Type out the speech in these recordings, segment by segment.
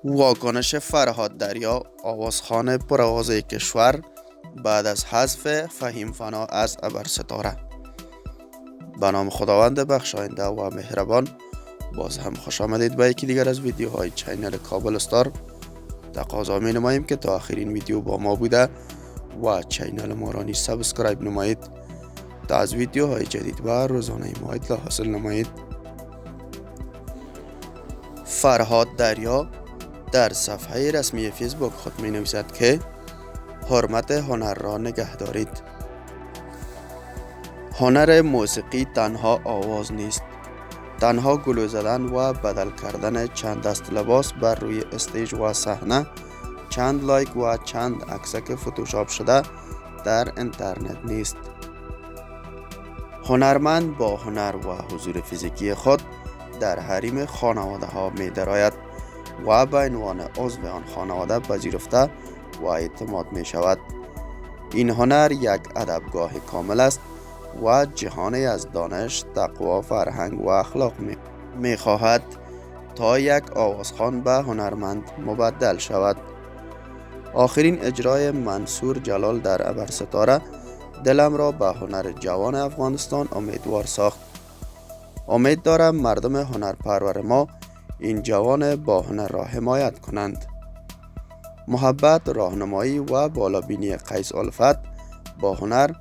واکنش فرهاد دریا، آوازخوان پرآوازه کشور بعد از حذف فهیم فنا از ابرستاره. به نام خداوند بخشاینده و مهربان. باز هم خوش آمدید به یکی دیگر از ویدیوهای چینل کابل استار. تقاضا می نماییم که تا آخرین ویدیو با ما بوده و چینل ما را نیز سابسکرایب نمایید تا از ویدیوهای جدید و روزانه ما اطلاع حاصل نمایید. فرهاد دریا در صفحه رسمی فیسبوک خود می نویسد که حرمت هنر را نگه دارید. هنر موسیقی تنها آواز نیست، تنها گلو زدن و بدل کردن چند دست لباس بر روی استیج و صحنه، چند لایک و چند عکسک فتوشاپ شده در اینترنت نیست. هنرمند با هنر و حضور فیزیکی خود در حریم خانواده ها می درآید و به عنوان عضو آن خانواده پذیرفته و اعتماد می شود. این هنر یک ادبگاه کامل است و جهانی از دانش، تقوا، فرهنگ و اخلاق می خواهد تا یک آوازخوان به هنرمند مبدل شود. آخرین اجرای منصور جلال در ابرستاره دلم را به هنر جوان افغانستان امیدوار ساخت. امید دارم مردم هنرپرور ما این جوان با هنر را حمایت کنند. محبت، راهنمایی و بالابینی قیس الفت با هنر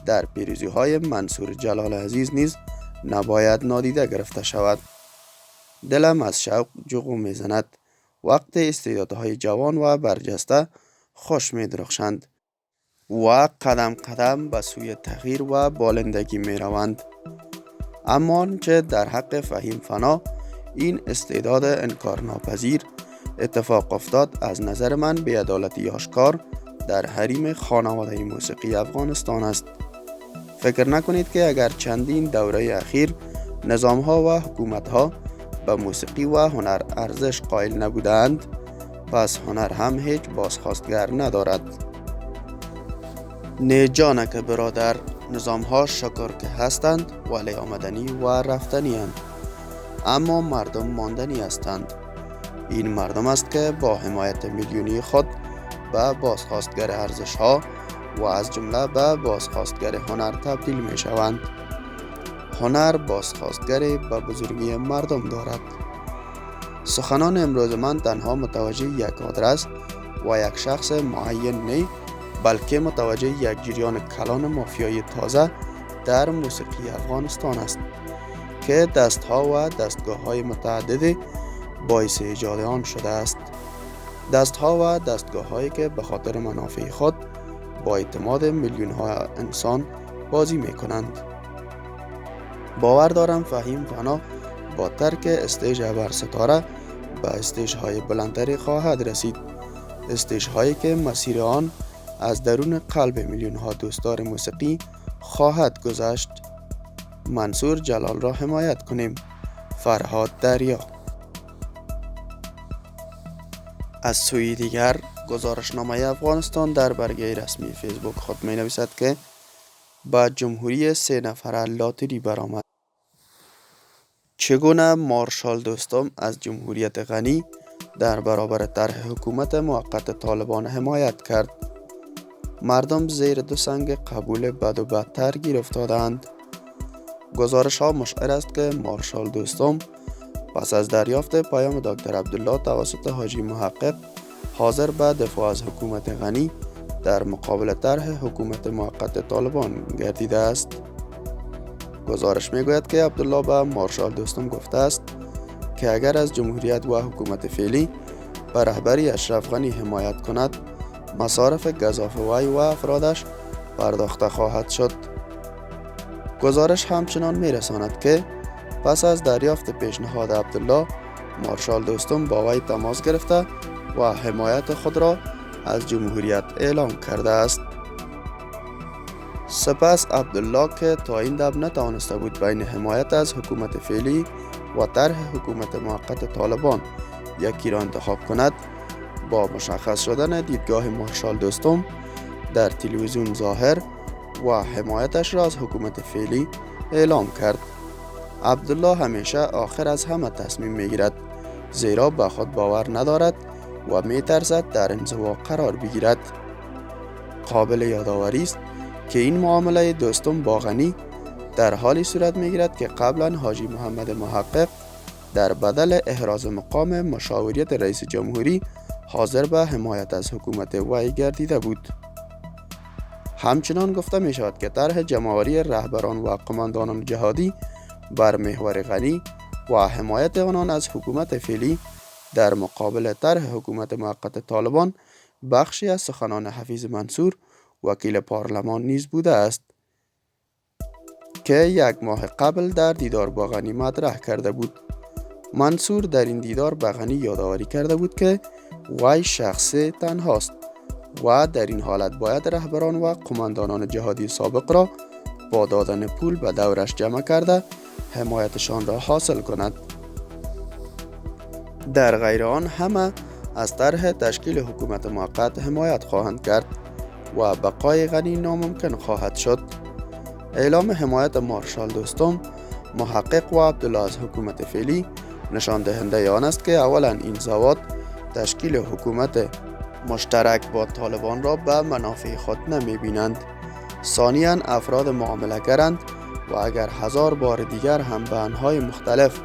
در پیروزی های منصور جلال عزیز نیز نباید نادیده گرفته شود. دلم از شوق جغو میزند وقت استعدادهای جوان و برجسته خوش می درخشند و قدم قدم به سوی تغییر و بالندگی می روند. اما آنچه در حق فهیم فنا، این استعداد انکارناپذیر، اتفاق افتاد از نظر من بی‌عدالتی آشکار در حریم خانواده موسیقی افغانستان است. فکر نکنید که اگر چندین دوره اخیر نظام‌ها و حکومت‌ها به موسیقی و هنر ارزش قائل نبودند، پس هنر هم هیچ بازخواستگر ندارد. نه جانک برادر، نظام‌ها شکر که هستند ولی آمدنی و رفتنی اند، اما مردم ماندنی هستند. این مردم است که با حمایت میلیونی خود به بازخواستگر ارزش‌ها و از جمله به بازخواستگر هنر تبدیل می شوند. هنر بازخواستگری به بزرگی مردم دارد. سخنان امروز من تنها متوجه یک آدرس و یک شخص معین نه، بلکه متوجه یک جریان کلان مافیایی تازه در موسیقی افغانستان است که دستها و دستگاه‌های متعددی باعث ایجاد آن شده است. دستها و دستگاه‌هایی که به خاطر منافع خود با اعتماد میلیون‌ها انسان بازی می‌کنند. باور دارم فهیم فنا با ترک استیج ابرستاره به استیج‌های بلندتری خواهد رسید، استیج‌هایی که مسیر آن از درون قلب میلیون‌ها دوستدار موسیقی خواهد گذشت. منصور جلال را حمایت کنیم. فرهاد دریا. از سوی دیگر گزارشنامه افغانستان در برگه رسمی فیسبوک خود می نویسد که با جمهوری 3 نفره لاتری برآمد. چگونه مارشال دوستم از جمهوریت غنی در برابر طرح حکومت موقت طالبان حمایت کرد؟ مردم زیر دو سنگ قبول بد و بدتر گیر افتادند. گزارش ها مشعر است که مارشال دوستم پس از دریافت پیام دکتر عبدالله توسط حاجی محقق حاضر به دفاع از حکومت غنی در مقابل طرح حکومت موقت طالبان گردیده است. گزارش میگوید که عبدالله به مارشال دوستم گفته است که اگر از جمهوریت و حکومت فعلی به رهبری اشرف غنی حمایت کند، مصارف گزاف وی و افرادش پرداخته خواهد شد. گزارش همچنان میرساند که پس از دریافت پیشنهاد عبدالله، مارشال دوستم با وی تماس گرفته و حمایت خود را از جمهوریت اعلام کرده است. سپس عبدالله که تا این دب نتوانسته بود بین حمایت از حکومت فعلی و طرح حکومت موقت طالبان یکی را انتخاب کند، با مشخص شدن دیدگاه مارشال دوستم در تلویزیون ظاهر و حمایتش را از حکومت فعلی اعلام کرد. عبدالله همیشه آخر از همه تصمیم میگیرد زیرا به خود باور ندارد و می ترسد در انزوا قرار بگیرد. قابل یادآوری است که این معامله دوستم با غنی در حالی صورت می گیرد که قبلا حاجی محمد محقق در بدل احراز مقام مشاوریت رئیس جمهوری حاضر به حمایت از حکومت وی گردیده بود. همچنان گفته می شود که طرح جمع‌آوری رهبران و قماندانان جهادی بر محور غنی و حمایت آنان از حکومت فعلی در مقابل طرح حکومت موقت طالبان بخشی از سخنان حفیظ منصور وکیل پارلمان نیز بوده است که 1 ماه قبل در دیدار با غنی مطرح کرده بود. منصور در این دیدار به غنی یادآوری کرده بود که وی شخص تنهاست و در این حالت باید رهبران و قماندانان جهادی سابق را با دادن پول به دورش جمع کرده حمایتشان را حاصل کند. در غیر آن همه از طرح تشکیل حکومت موقت حمایت خواهند کرد و بقای غنی ناممکن خواهد شد. اعلام حمایت مارشال دوستم محقق و عبدالله از حکومت فعلی نشان دهنده آن است که اولا این زوات تشکیل حکومت مشترک با طالبان را به منافع خود نمی بینند. ثانیاً افراد معامله گرند و اگر 1000 بار دیگر هم به انهای مختلف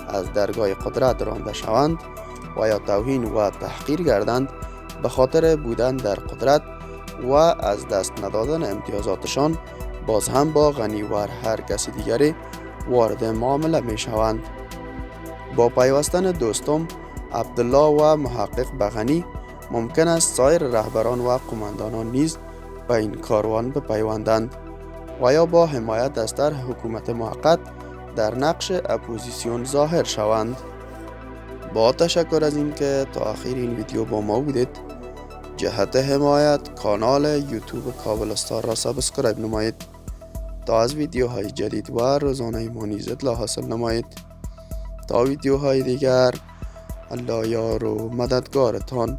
از درگاه قدرت رانده شوند و یا توهین و تحقیر گردند به خاطر بودن در قدرت و از دست ندادن امتیازاتشان باز هم با غنی و هر کسی دیگری وارد معامله می شوند. با پیوستن دوستم عبدالله و محقق به غنی ممکن است سایر رهبران و قماندانان نیز به این کاروان بپیوندند و یا با حمایت از طرح حکومت موقت در نقش اپوزیسیون ظاهر شوند. با تشکر از اینکه تا آخر این ویدیو با ما بودید. جهت حمایت کانال یوتیوب کابل استار را سابسکرایب نمایید تا از ویدیوهای جدید و روزانه ما نیز اطلاع حاصل نمایید. تا ویدیوهای دیگر، الله یار و مددگارتان.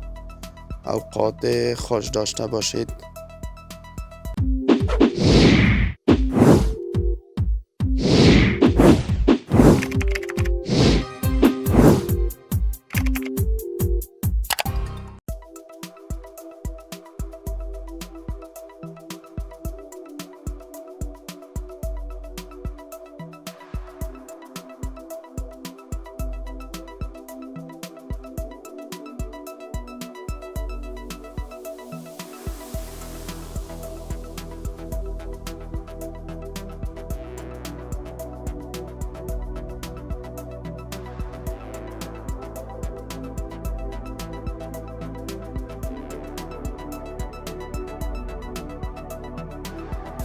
اوقات خوش داشته باشید.